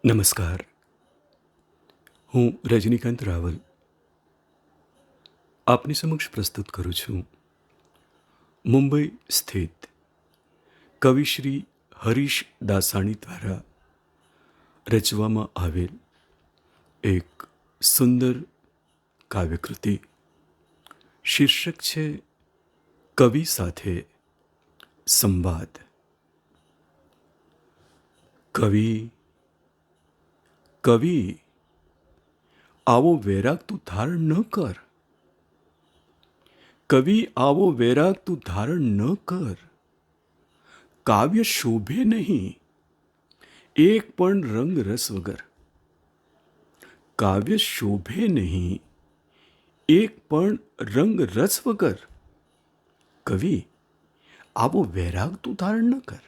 નમસ્કાર. હું રજનીકાંત રાવલ આપની સમક્ષ પ્રસ્તુત કરું છું મુંબઈ સ્થિત કવિ શ્રી હરીશ દાસાણી દ્વારા રચવામાં આવેલ એક સુંદર કાવ્યકૃતિ. શીર્ષક છે કવિ સાથે સંવાદ. કવિ કવિ આવો વૈરાગ તું ધારણ ન કર. કવિ આવો વૈરાગ તું ધારણ ન કર. કાવ્ય શોભે નહીં એક પણ રંગ રસ વગર. કાવ્ય શોભે નહીં એક પણ રંગ રસ વગર. કવિ આવો વૈરાગ તું ધારણ ન કર.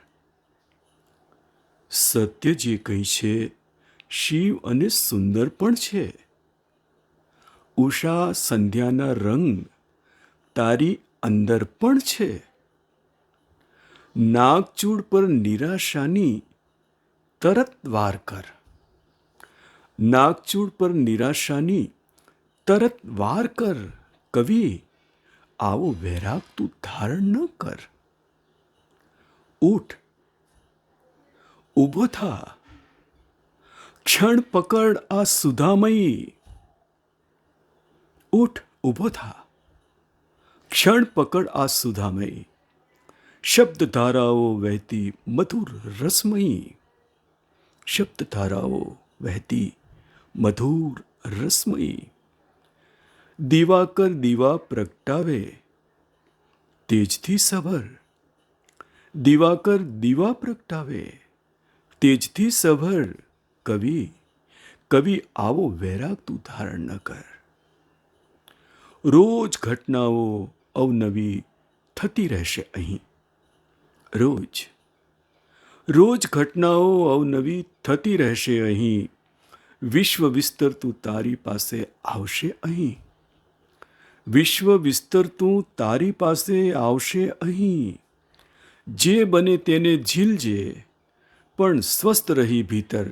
સત્ય જે કંઈ છે શિવ અને સુંદર પણ છે. ઉષા સંધ્યાના રંગ તારી અંદર પણ છે. નાગચૂડ પર નિરાશાની તરત વાર કર. નાગચૂડ પર નિરાશાની તરત વાર કર. કવિ આવો વૈરાગ તું ધારણ ન કર. ઉઠ, ઊભો થા, ક્ષણ પકડ આ સુધામયી. ઉઠ, ઊભો થા, ક્ષણ પકડ આ સુધામયી. શબ્દ ધારાઓ વહેતી મધુર રસમયી. શબ્દ ધારાઓ વહેતી મધુર રસમયી. દિવાકર દીવા પ્રગટાવે તેજથી સભર. દિવાકર દીવા પ્રગટાવે તેજથી સભર. કવિ કવિ આવો વૈરાગ તું ધારણ ન કર. રોજ ઘટનાઓ અવનવી થતી રહેશે અહીં. રોજ રોજ ઘટનાઓ અવનવી થતી રહેશે અહીં. વિશ્વ વિસ્તરતું તારી પાસે આવશે અહીં. વિશ્વ વિસ્તરતું તારી પાસે આવશે અહીં. જે બને તેને ઝીલજે પણ સ્વસ્થ રહી ભીતર.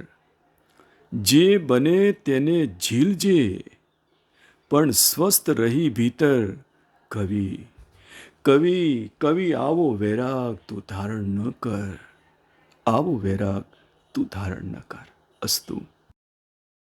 જે બને તેને ઝીલજે પણ સ્વસ્થ રહી ભીતર. કવિ કવિ કવિ આવો વૈરાગ તું ધારણ ન કર. આવો વૈરાગ તું ધારણ ન કર. અસ્તુ.